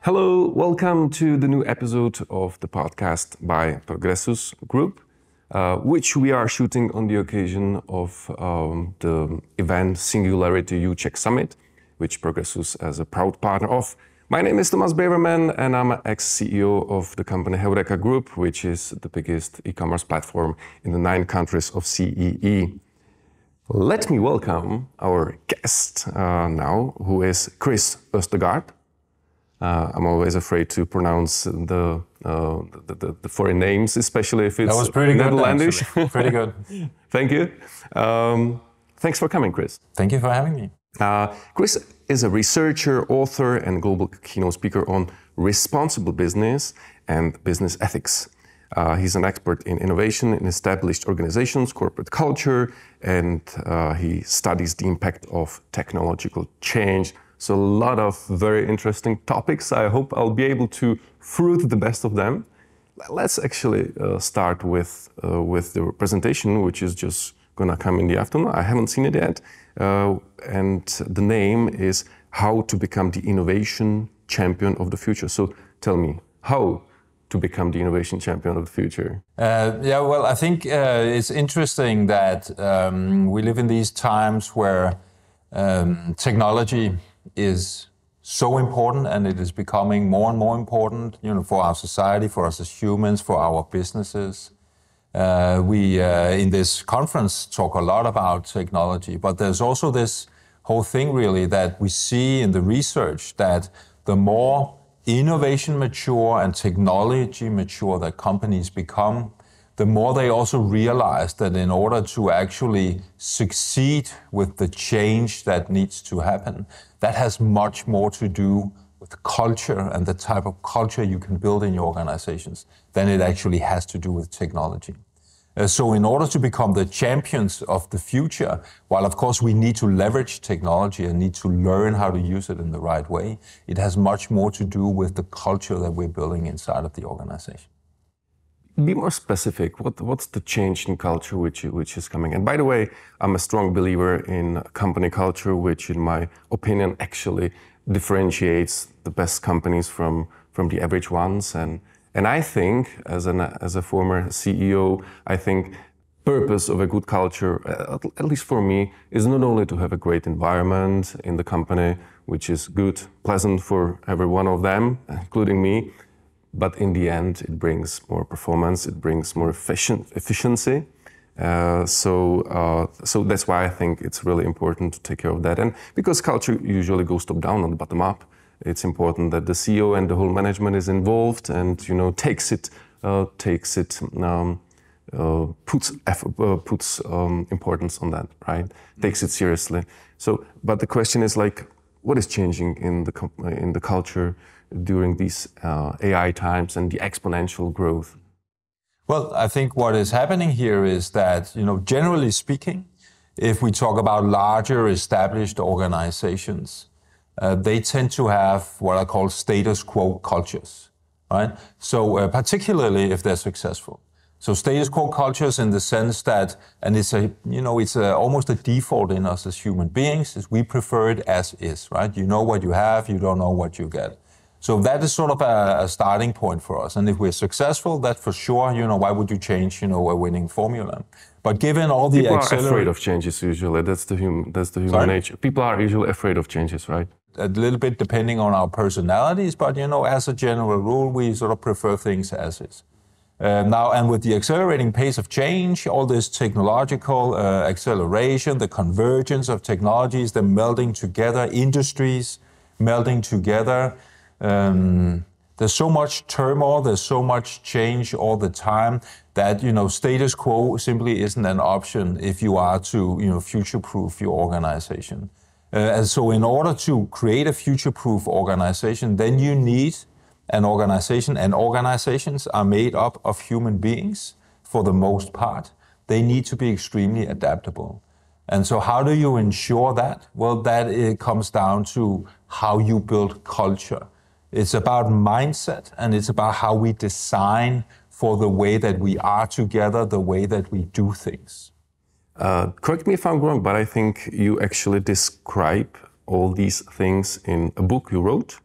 Hello, welcome to the new episode of the podcast by Progresus Group, which we are shooting on the occasion of the event SingularityU Czech Summit, which Progresus is a proud partner of. My name is Thomas Beverman, and I'm an ex-CEO of the company Heureka Group, which is the biggest e-commerce platform in the 9 countries of CEE. Let me welcome our guest now, who is Kris Østergaard. I'm always afraid to pronounce the foreign names, especially if it's that was pretty Netherlandish. Good, pretty good. Thank you. Thanks for coming, Kris. Thank you for having me. Kris is a researcher, author, and global keynote speaker on responsible business and business ethics. He's an expert in innovation in established organizations, corporate culture, and he studies the impact of technological change. So a lot of very interesting topics. I hope I'll be able to fruit the best of them. Let's actually start with the presentation, which is just gonna come in the afternoon. I haven't seen it yet. And the name is How to Become the Innovation Champion of the Future. So tell me, how to become the innovation champion of the future? I think it's interesting that we live in these times where technology is so important, and it is becoming more and more important, for our society, for us as humans, for our businesses. We in this conference talk a lot about technology, but there's also this whole thing really that we see in the research that the more innovation mature and technology mature that companies become, the more they also realize that in order to actually succeed with the change that needs to happen, that has much more to do with culture and the type of culture you can build in your organizations than it actually has to do with technology. So in order to become the champions of the future, while of course we need to leverage technology and need to learn how to use it in the right way, it has much more to do with the culture that we're building inside of the organization. Be more specific. What's the change in culture which is coming? And by the way, I'm a strong believer in company culture, which in my opinion actually differentiates the best companies from the average ones. And I think, as a former CEO, I think purpose of a good culture, at least for me, is not only to have a great environment in the company, which is good, pleasant for every one of them, including me, but in the end, it brings more performance, it brings more efficiency. So that's why I think it's really important to take care of that. And because culture usually goes top down, not bottom up, it's important that the CEO and the whole management is involved and puts importance on that, right? Takes it seriously. So, but the question is like, what is changing in the culture during these AI times and the exponential growth? Well, I think what is happening here is that, generally speaking, if we talk about larger established organizations, they tend to have what I call status quo cultures, right? So particularly if they're successful. So status quo cultures in the sense that, and it's almost a default in us as human beings, is we prefer it as is, right? You know what you have, you don't know what you get. So that is sort of a starting point for us. And if we're successful, that for sure, why would you change, a winning formula? But given all the People are afraid of changes usually. That's the human nature. People are usually afraid of changes, right? A little bit depending on our personalities, but as a general rule, we sort of prefer things as is. Now, and with the accelerating pace of change, all this technological acceleration, the convergence of technologies, the melding together, industries melding together, there's so much turmoil, there's so much change all the time that, status quo simply isn't an option if you are to, future-proof your organization. And so in order to create a future-proof organization, then you need an organization, and organizations are made up of human beings for the most part. They need to be extremely adaptable. And so how do you ensure that? Well, it comes down to how you build culture. It's about mindset, and it's about how we design for the way that we are together, the way that we do things. Correct me if I'm wrong, but I think you actually describe all these things in a book you wrote,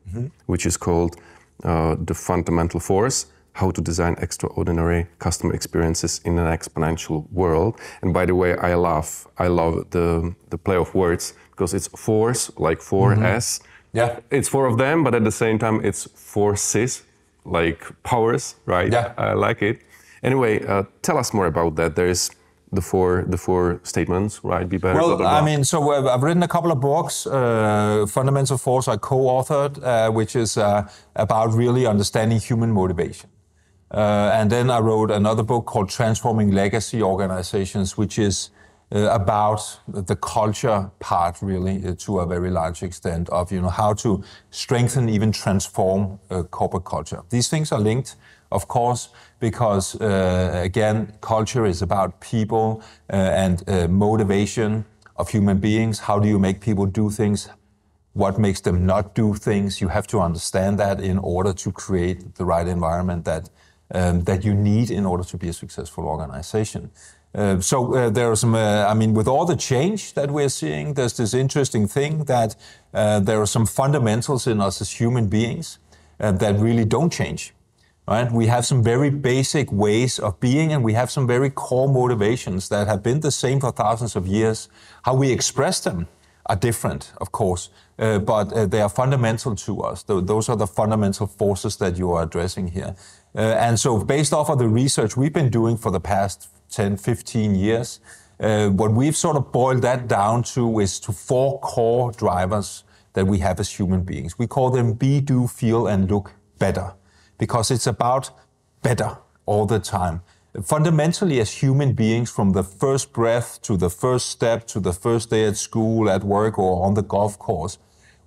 which is called the fundamental force, how to design extraordinary customer experiences in an exponential world. And by the way, I love the play of words, because it's force, like 4S. Yeah. It's four of them, but at the same time, it's forces, like powers, right? Yeah. I like it. Anyway, tell us more about that. There is the four statements, right? Be better. Well, blah, blah, blah. I mean, so I've written a couple of books. Fundamental Force I co-authored, which is about really understanding human motivation. And then I wrote another book called Transforming Legacy Organizations, which is about the culture part, really, to a very large extent, of how to strengthen, even transform corporate culture. These things are linked, of course, because again, culture is about people and motivation of human beings. How do you make people do things? What makes them not do things? You have to understand that in order to create the right environment that you need in order to be a successful organization. So there are some, with all the change that we're seeing, there's this interesting thing that there are some fundamentals in us as human beings that really don't change. Right? We have some very basic ways of being, and we have some very core motivations that have been the same for thousands of years. How we express them are different, of course, but they are fundamental to us. Those are the fundamental forces that you are addressing here. And so based off of the research we've been doing for the past 10, 15 years, what we've sort of boiled that down to is to four core drivers that we have as human beings. We call them be, do, feel, and look better, because it's about better all the time. Fundamentally, as human beings, from the first breath to the first step to the first day at school, at work, or on the golf course,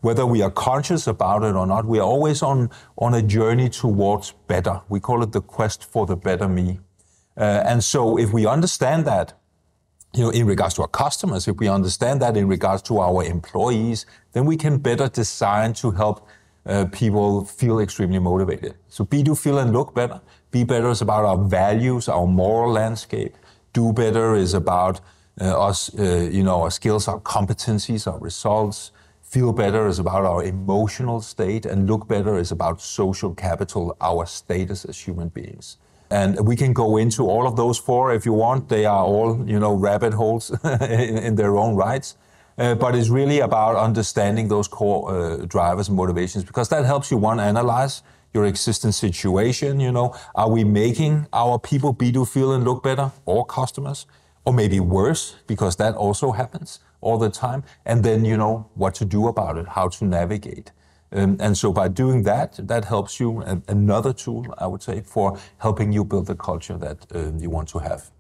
whether we are conscious about it or not, we are always on a journey towards better. We call it the quest for the better me. And so if we understand that, in regards to our customers, if we understand that in regards to our employees, then we can better design to help people feel extremely motivated. So be, do, feel, and look better. Be better is about our values, our moral landscape. Do better is about us, our skills, our competencies, our results. Feel better is about our emotional state, and look better is about social capital, our status as human beings. And we can go into all of those four if you want. They are all, rabbit holes in their own rights. But it's really about understanding those core drivers and motivations, because that helps you, one, analyze your existing situation. Are we making our people be, do, feel, and look better, or customers? Or maybe worse, because that also happens all the time. And then what to do about it, how to navigate. And so by doing that helps you, another tool, I would say, for helping you build the culture that you want to have.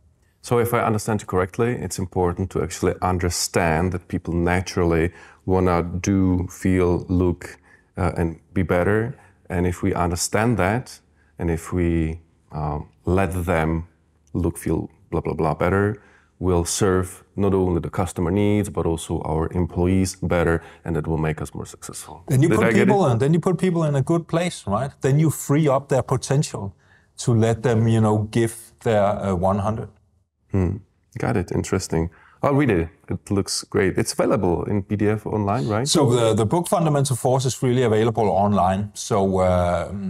So if I understand you correctly, it's important to actually understand that people naturally want to do, feel, look, and be better. And if we understand that, and if we let them look, feel, blah, blah, blah better, we'll serve not only the customer needs, but also our employees better, and that will make us more successful. Then you put people in a good place, right? Then you free up their potential to let them, give their 100. Got it. Interesting. I'll read it. It looks great. It's available in PDF online, right? So the book Fundamental Force is freely available online. So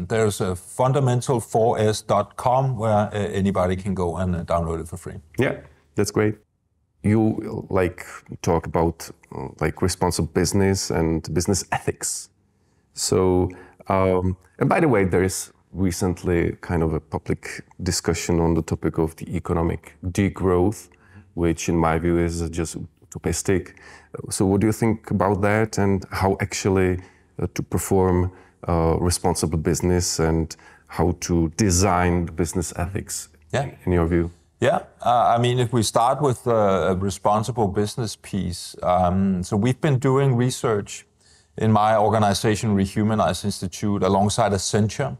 there's a fundamental4s.com where anybody can go and download it for free. Yeah, that's great. You talk about responsible business and business ethics. So, and by the way, there is recently kind of a public discussion on the topic of the economic degrowth, which in my view is just utopistic. So what do you think about that, and how actually to perform responsible business, and how to design business ethics in your view? Yeah, if we start with a responsible business piece, so we've been doing research in my organization, Rehumanize Institute, alongside Accenture,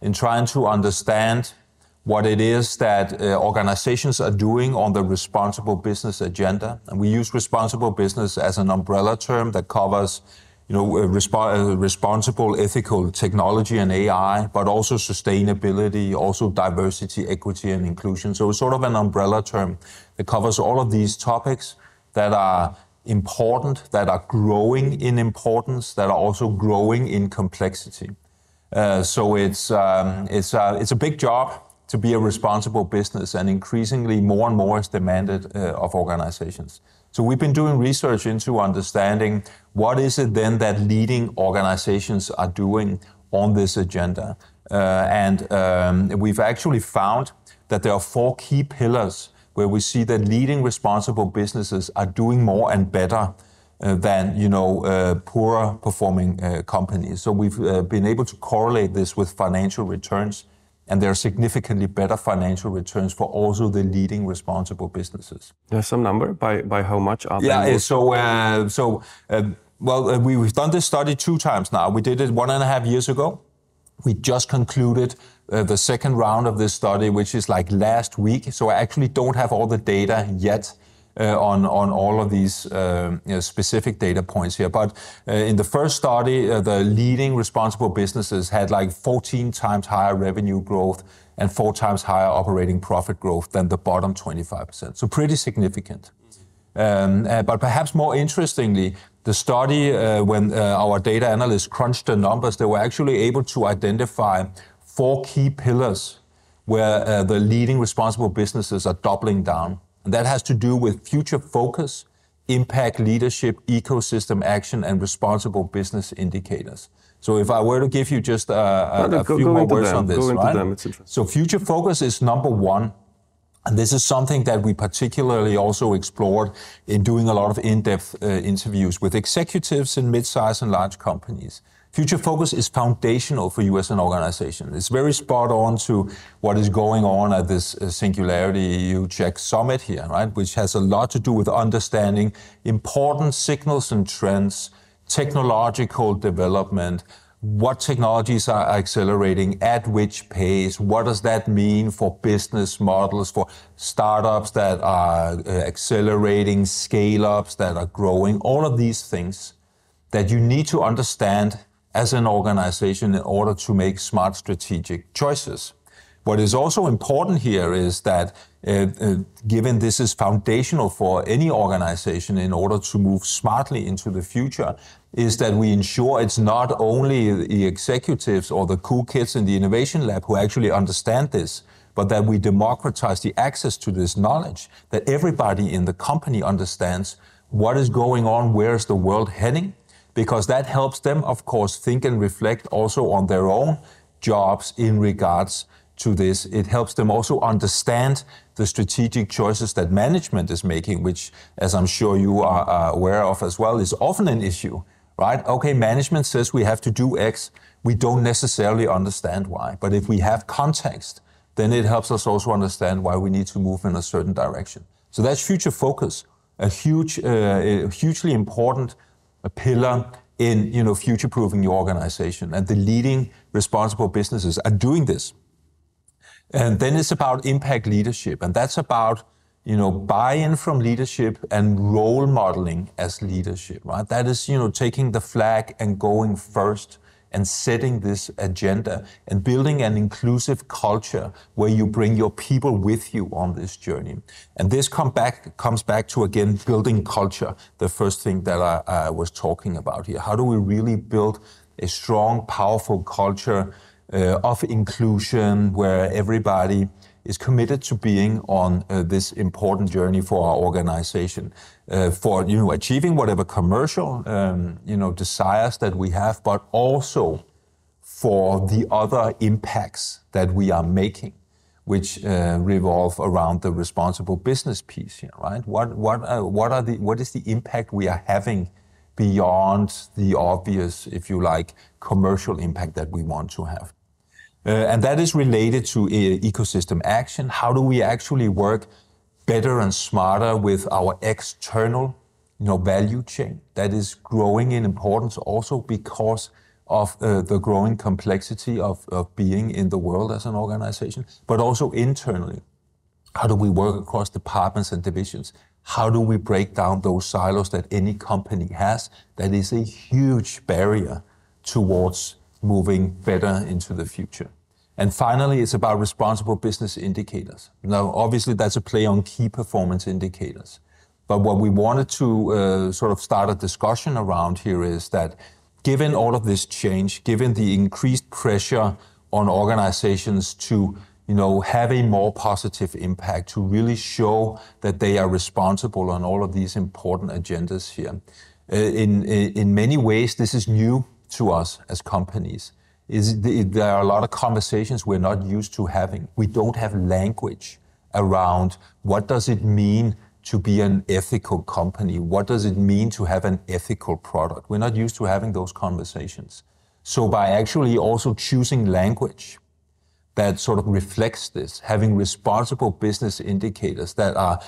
in trying to understand what it is that organizations are doing on the responsible business agenda. And we use responsible business as an umbrella term that covers responsible ethical technology and AI, but also sustainability, also diversity, equity, and inclusion. So it's sort of an umbrella term that covers all of these topics that are important, that are growing in importance, that are also growing in complexity. So it's a big job to be a responsible business, and increasingly more and more is demanded of organizations. So we've been doing research into understanding what is it then that leading organizations are doing on this agenda. And we've actually found that there are 4 key pillars where we see that leading responsible businesses are doing more and better than poorer performing companies. So we've been able to correlate this with financial returns, and there are significantly better financial returns for also the leading responsible businesses. There's some number by how much are they? Yeah, we've done this study 2 times now. We did it 1.5 years ago. We just concluded the second round of this study, which is like last week. So I actually don't have all the data yet on all of these specific data points here. But in the first study, the leading responsible businesses had like 14 times higher revenue growth and 4 times higher operating profit growth than the bottom 25%. So pretty significant. But perhaps more interestingly, the study, when our data analysts crunched the numbers, they were actually able to identify 4 key pillars where the leading responsible businesses are doubling down. And that has to do with future focus, impact leadership, ecosystem action, and responsible business indicators. So if I were to give you just a few more words on this, right? So future focus is number 1. And this is something that we particularly also explored in doing a lot of in-depth interviews with executives in mid-size and large companies. Future focus is foundational for you as an organization. It's very spot on to what is going on at this SingularityU Czech Summit here, right? Which has a lot to do with understanding important signals and trends, technological development, what technologies are accelerating, at which pace, what does that mean for business models, for startups that are accelerating, scale-ups that are growing, all of these things that you need to understand as an organization in order to make smart strategic choices. What is also important here is that given this is foundational for any organization in order to move smartly into the future, is that we ensure it's not only the executives or the cool kids in the innovation lab who actually understand this, but that we democratize the access to this knowledge, that everybody in the company understands what is going on, where is the world heading, because that helps them, of course, think and reflect also on their own jobs in regards to this. It helps them also understand the strategic choices that management is making, which, as I'm sure you are aware of as well, is often an issue, right? Okay, management says we have to do X. We don't necessarily understand why. But if we have context, then it helps us also understand why we need to move in a certain direction. So that's future focus, a hugely important pillar in future-proofing your organization. And the leading responsible businesses are doing this. And then it's about impact leadership. And that's about, buy-in from leadership and role modeling as leadership, right? That is, taking the flag and going first and setting this agenda and building an inclusive culture where you bring your people with you on this journey. And this comes back to, again, building culture, the first thing that I was talking about here. How do we really build a strong, powerful culture of inclusion where everybody is committed to being on this important journey for our organization, for achieving whatever commercial desires that we have, but also for the other impacts that we are making, which revolve around the responsible business piece here, right? What is the impact we are having beyond the obvious, if you like, commercial impact that we want to have? And that is related to ecosystem action. How do we actually work better and smarter with our external value chain that is growing in importance also because of the growing complexity of being in the world as an organization, but also internally. How do we work across departments and divisions? How do we break down those silos that any company has? That is a huge barrier towards moving better into the future. And finally, it's about responsible business indicators. Now, obviously, that's a play on key performance indicators. But what we wanted to sort of start a discussion around here is that given all of this change, given the increased pressure on organizations to have a more positive impact, to really show that they are responsible on all of these important agendas here. In many ways, this is new to us as companies. There are a lot of conversations we're not used to having. We don't have language around what does it mean to be an ethical company? What does it mean to have an ethical product? We're not used to having those conversations. So by actually also choosing language that sort of reflects this, having responsible business indicators that are,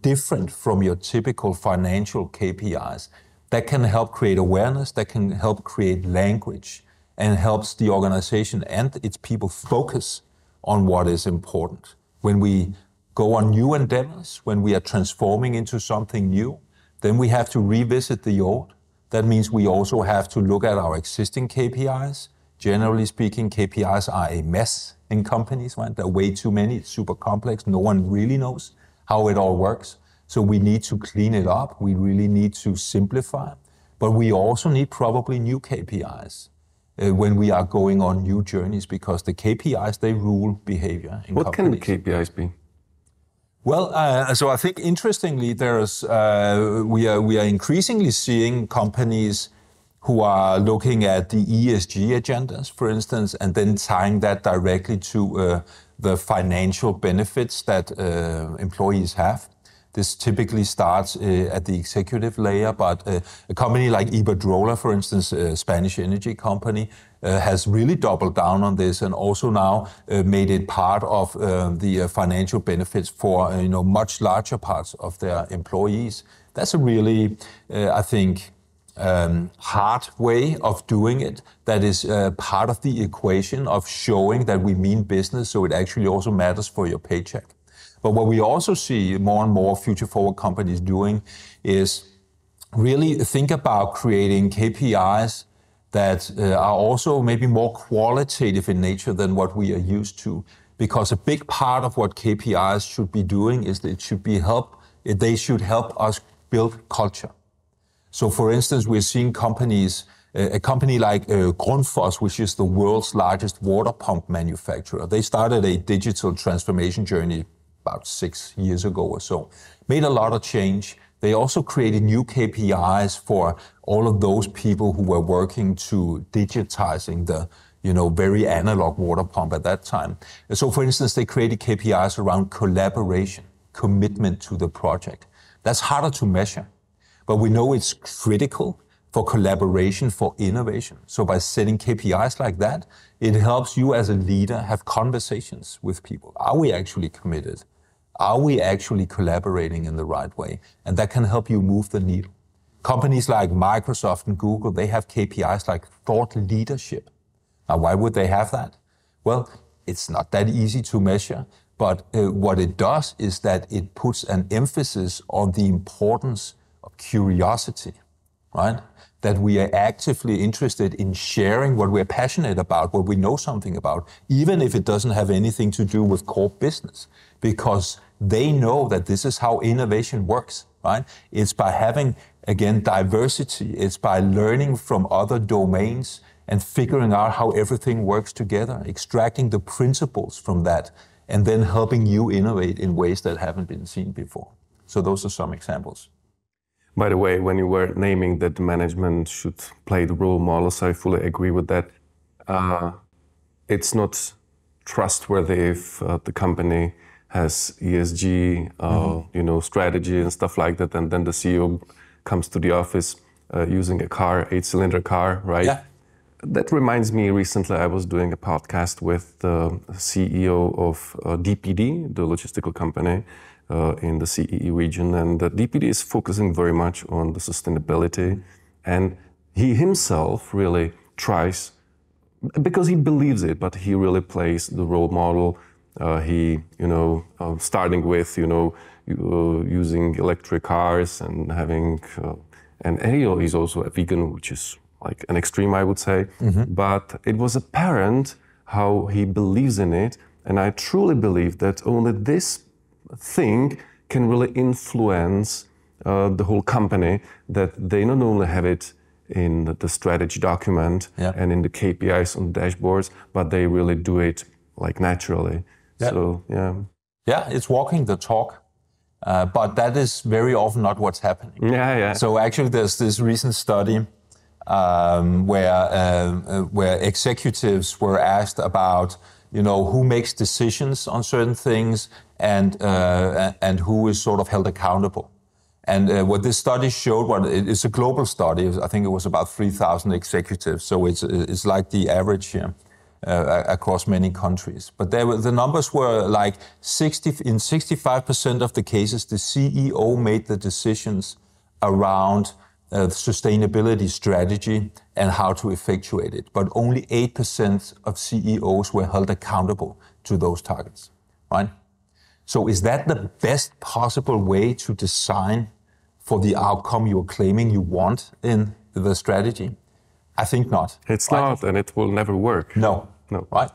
different from your typical financial KPIs, that can help create awareness, that can help create language, and helps the organization and its people focus on what is important. When we go on new endeavors, when we are transforming into something new, then we have to revisit the old. That means we also have to look at our existing KPIs. Generally speaking, KPIs are a mess in companies, right? There are way too many, it's super complex, no one really knows how it all works. So we need to clean it up, we really need to simplify, but we also need probably new KPIs when we are going on new journeys, because the KPIs, they rule behavior in companies. What can the KPIs be? Well, so I think interestingly, we are increasingly seeing companies who are looking at the ESG agendas, for instance, and then tying that directly to the financial benefits that employees have. This typically starts at the executive layer, but a company like Iberdrola, for instance, a Spanish energy company, has really doubled down on this and also now made it part of the financial benefits for much larger parts of their employees. That's a really, I think, hard way of doing it. That is part of the equation of showing that we mean business, so it actually also matters for your paycheck. But what we also see more and more future-forward companies doing is really think about creating KPIs that are also maybe more qualitative in nature than what we are used to. Because a big part of what KPIs should be doing is that they should help us build culture. So for instance, we're seeing a company like Grundfos, which is the world's largest water pump manufacturer. They started a digital transformation journey about 6 years ago or so, made a lot of change. They also created new KPIs for all of those people who were working to digitizing the very analog water pump at that time. So for instance, they created KPIs around collaboration, commitment to the project. That's harder to measure, but we know it's critical for collaboration, for innovation. So by setting KPIs like that, it helps you as a leader have conversations with people. Are we actually committed? Are we actually collaborating in the right way? And that can help you move the needle. Companies like Microsoft and Google, they have KPIs like thought leadership. Now, why would they have that? Well, it's not that easy to measure, but what it does is that it puts an emphasis on the importance of curiosity, right? That we are actively interested in sharing what we're passionate about, what we know something about, even if it doesn't have anything to do with core business, because they know that this is how innovation works, right? It's by having, again, diversity. It's by learning from other domains and figuring out how everything works together, extracting the principles from that, and then helping you innovate in ways that haven't been seen before. So those are some examples. By the way, when you were naming that the management should play the role models, I fully agree with that. It's not trustworthy if the company has ESG, strategy and stuff like that, and then the CEO comes to the office using a car, 8-cylinder car, right? Yeah. That reminds me, recently I was doing a podcast with the CEO of DPD, the logistical company, in the CEE region, and the DPD is focusing very much on the sustainability, and he himself really tries, because he believes it, but he really plays the role model. Starting with using electric cars and having, and he's also a vegan, which is like an extreme, I would say. Mm-hmm. But it was apparent how he believes in it, and I truly believe that only this thing can really influence the whole company, that they not only have it in the strategy document and in the KPIs on the dashboards, but they really do it like naturally. Yeah. So, yeah. Yeah, it's walking the talk, but that is very often not what's happening. Yeah, yeah. So actually there's this recent study where executives were asked about, who makes decisions on certain things and who is sort of held accountable. And what this study showed, it's a global study. I think it was about 3,000 executives. So it's like the average here across many countries. But the numbers were like in 65% of the cases, the CEO made the decisions around sustainability strategy and how to effectuate it. But only 8% of CEOs were held accountable to those targets, right? So is that the best possible way to design for the outcome you're claiming you want in the strategy? I think not. It's not, and it will never work. No. Right?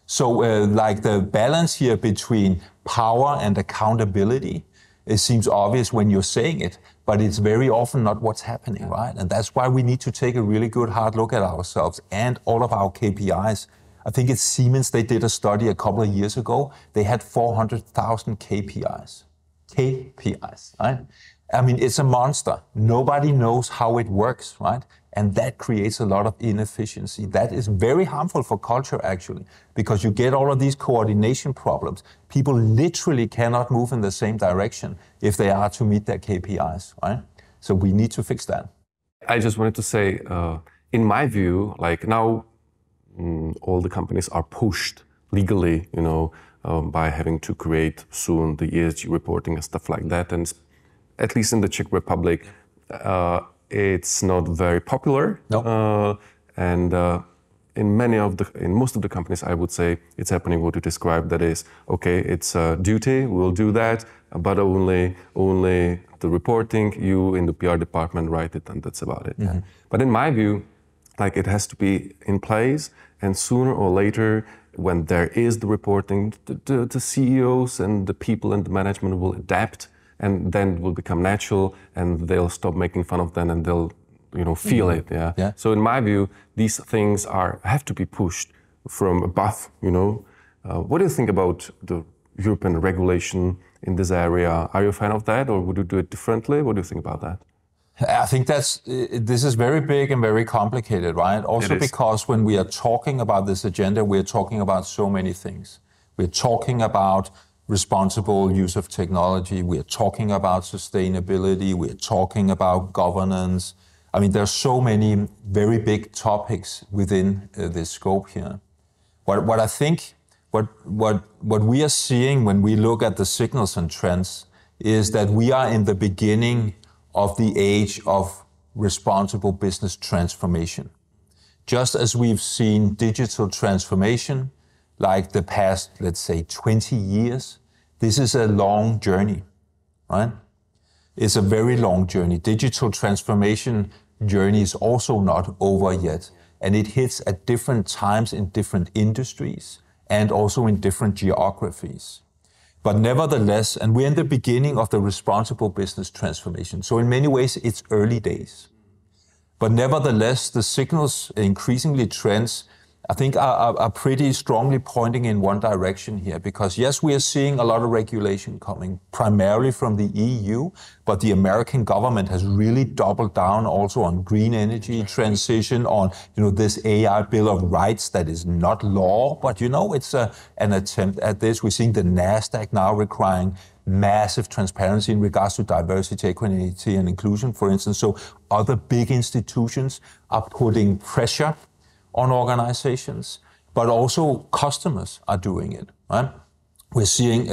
So like the balance here between power and accountability, it seems obvious when you're saying it, but it's very often not what's happening, right? And that's why we need to take a really good hard look at ourselves and all of our KPIs. I think it's Siemens, they did a study a couple of years ago. They had 400,000 KPIs. KPIs, right? I mean, it's a monster. Nobody knows how it works, right? And that creates a lot of inefficiency. That is very harmful for culture, actually, because you get all of these coordination problems. People literally cannot move in the same direction if they are to meet their KPIs, right? So we need to fix that. I just wanted to say, in my view, like now, all the companies are pushed legally, by having to create soon the ESG reporting and stuff like that. And at least in the Czech Republic, it's not very popular. No. And in most of the companies, I would say it's happening what you described. That is, okay, it's a duty, we'll do that, but only the reporting, you in the PR department write it, and that's about it. Mm-hmm. But in my view, like it has to be in place, and sooner or later, when there is the reporting, the CEOs and the people and the management will adapt, and then it will become natural, and they'll stop making fun of them, and they'll, feel it. Yeah? Yeah. So in my view, these things have to be pushed from above. What do you think about the European regulation in this area? Are you a fan of that, or would you do it differently? What do you think about that? I think this is very big and very complicated, right? Also because when we are talking about this agenda, we are talking about so many things. We're talking about responsible use of technology. We're talking about sustainability. We're talking about governance. I mean, there's so many very big topics within this scope here. What I think, what we are seeing when we look at the signals and trends is that we are in the beginning of the age of responsible business transformation. Just as we've seen digital transformation, like the past, let's say, 20 years, this is a long journey, right? It's a very long journey. Digital transformation journey is also not over yet, and it hits at different times in different industries and also in different geographies. But nevertheless, and we're in the beginning of the responsible business transformation. So in many ways, it's early days. But nevertheless, the signals, increasingly trends, I think are pretty strongly pointing in one direction here. Because yes, we are seeing a lot of regulation coming, primarily from the EU, but the American government has really doubled down also on green energy transition, on this AI Bill of Rights that is not law, but it's an attempt at this. We're seeing the NASDAQ now requiring massive transparency in regards to diversity, equity, and inclusion, for instance. So other big institutions are putting pressure on organizations, but also customers are doing it, right? We're seeing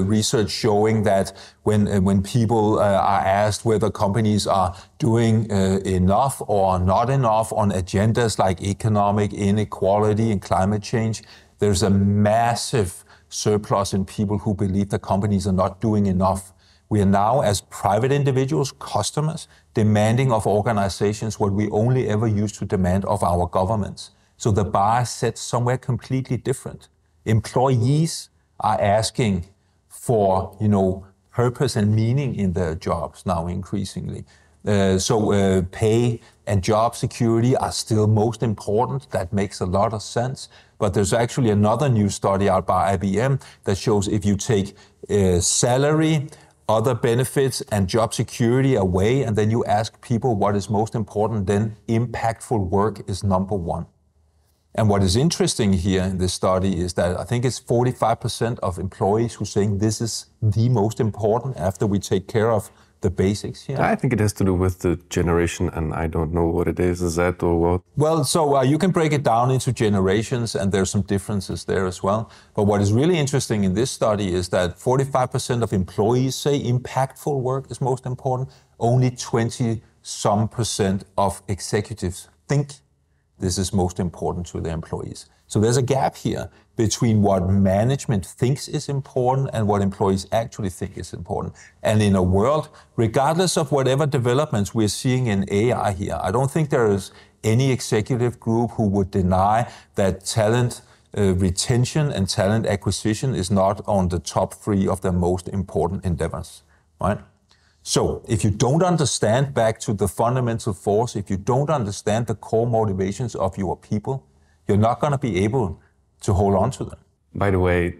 research showing that when people are asked whether companies are doing enough or not enough on agendas like economic inequality and climate change, there's a massive surplus in people who believe that companies are not doing enough. We are now, as private individuals, customers, demanding of organizations what we only ever used to demand of our governments. So the bar is set somewhere completely different. Employees are asking for, purpose and meaning in their jobs now increasingly. So pay and job security are still most important. That makes a lot of sense. But there's actually another new study out by IBM that shows if you take salary, other benefits, and job security away, and then you ask people what is most important, then impactful work is number one. And what is interesting here in this study is that I think it's 45% of employees who are saying this is the most important after we take care of the basics here. I think it has to do with the generation, and I don't know what it is that or what? Well, so you can break it down into generations, and there's some differences there as well. But what is really interesting in this study is that 45% of employees say impactful work is most important. Only 20% of executives think this is most important to their employees. So there's a gap here between what management thinks is important and what employees actually think is important. And in a world, regardless of whatever developments we're seeing in AI here, I don't think there is any executive group who would deny that talent retention and talent acquisition is not on the top three of the most important endeavors, right? So if you don't understand, back to the fundamental force, if you don't understand the core motivations of your people, you're not going to be able to hold on to them. By the way,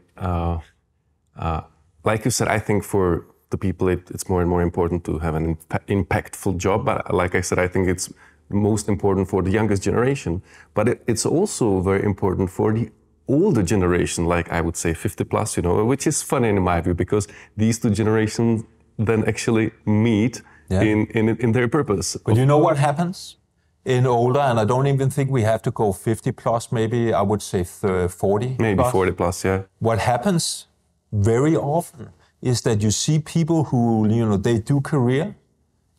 like you said, I think for the people it's more and more important to have an impactful job. But like I said, I think it's most important for the youngest generation. But it's also very important for the older generation, like I would say 50 plus, which is funny in my view, because these two generations then actually meet in their purpose. But you know what happens in older, and I don't even think we have to go 50 plus, maybe I would say 40 Maybe plus. 40 plus, yeah. What happens very often is that you see people who, they do career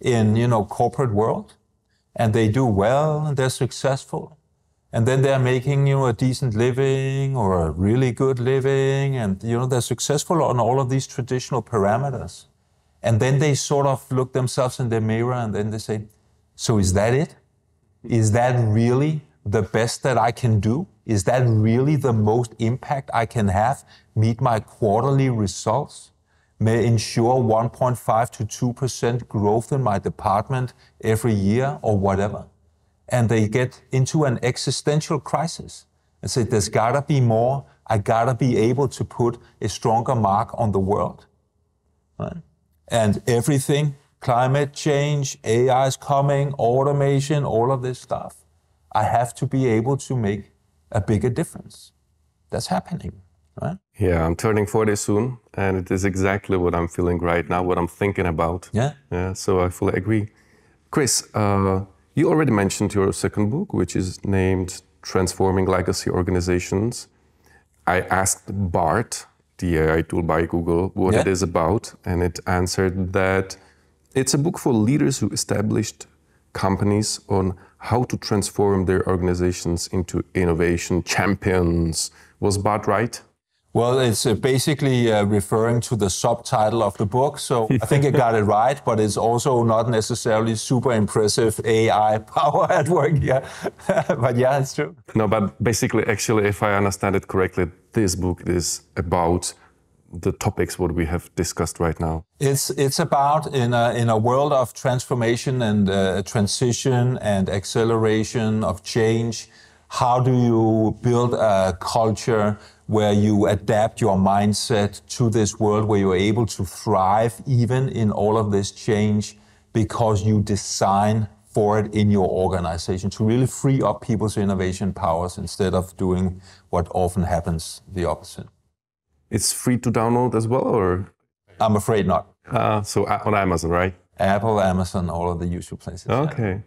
in, corporate world, and they do well, and they're successful. And then they're making, a decent living or a really good living, and, they're successful on all of these traditional parameters. And then they sort of look themselves in the mirror and then they say, so is that it? Is that really the best that I can do? Is that really the most impact I can have? Meet my quarterly results? May ensure 1.5 to 2% growth in my department every year or whatever. And they get into an existential crisis and say, there's gotta be more. I gotta be able to put a stronger mark on the world. Right? And everything, climate change, AI is coming, automation, all of this stuff. I have to be able to make a bigger difference. That's happening, right? Yeah, I'm turning 40 soon, and it is exactly what I'm feeling right now, what I'm thinking about. Yeah. So I fully agree. Kris, you already mentioned your second book, which is named Transforming Legacy Organizations. I asked Bart, the AI tool by Google, what it is about, and it answered that it's a book for leaders who established companies on how to transform their organizations into innovation champions. Was Bart right? Well, it's basically referring to the subtitle of the book, so I think I got it right, but it's also not necessarily super impressive AI power at work here. But yeah, it's true. No, but basically, actually, if I understand it correctly, this book is about the topics what we have discussed right now. It's about in a world of transformation and transition and acceleration of change, how do you build a culture where you adapt your mindset to this world, where you're able to thrive even in all of this change because you design for it in your organization to really free up people's innovation powers instead of doing what often happens the opposite. It's free to download as well, or? I'm afraid not. So on Amazon, right? Apple, Amazon, all of the usual places. Okay. Yeah.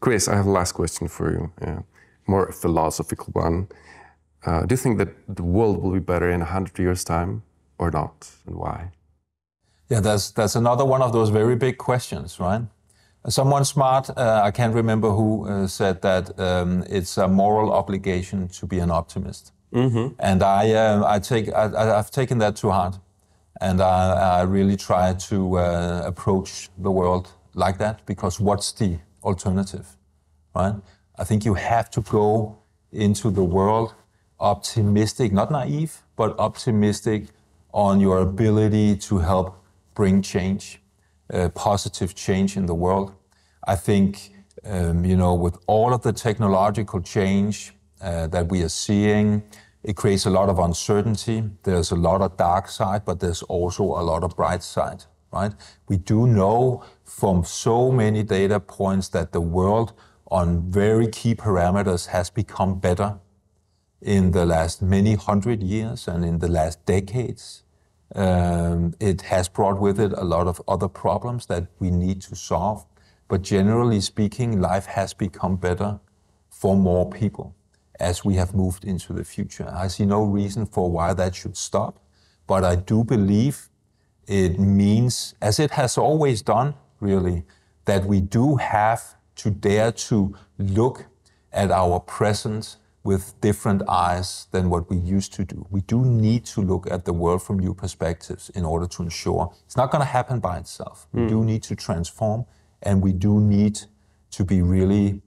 Kris, I have a last question for you. More a philosophical one. Do you think that the world will be better in 100 years' time or not, and why? Yeah, that's another one of those very big questions, right? Someone smart, I can't remember who, said that it's a moral obligation to be an optimist. Mm-hmm. And I've taken that to heart. And I really try to approach the world like that, because what's the alternative, right? I think you have to go into the world optimistic, not naive, but optimistic on your ability to help bring change, positive change in the world. I think, with all of the technological change that we are seeing, it creates a lot of uncertainty. There's a lot of dark side, but there's also a lot of bright side, right? We do know from so many data points that the world on very key parameters has become better in the last many hundred years and in the last decades. It has brought with it a lot of other problems that we need to solve. But generally speaking, life has become better for more people as we have moved into the future. I see no reason for why that should stop, but I do believe it means, as it has always done, really, that we do have to dare to look at our present with different eyes than what we used to do. We do need to look at the world from new perspectives in order to ensure it's not going to happen by itself. We do need to transform, and we do need to be really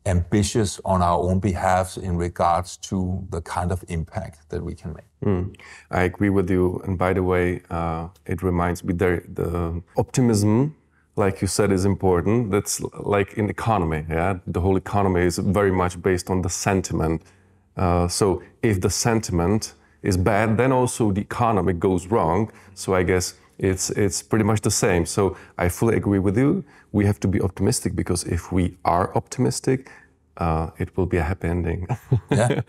ambitious on our own behalf in regards to the kind of impact that we can make. I agree with you. And by the way, it reminds me the optimism, like you said, is important. That's like in economy, yeah? The whole economy is very much based on the sentiment. So if the sentiment is bad, then also the economy goes wrong. So I guess it's pretty much the same. So I fully agree with you. We have to be optimistic, because if we are optimistic, it will be a happy ending. Yeah.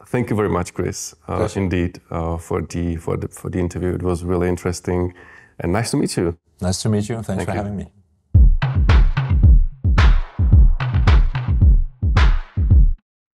Thank you very much, Kris. Indeed, for the interview. It was really interesting and nice to meet you. Nice to meet you. Thanks for having me.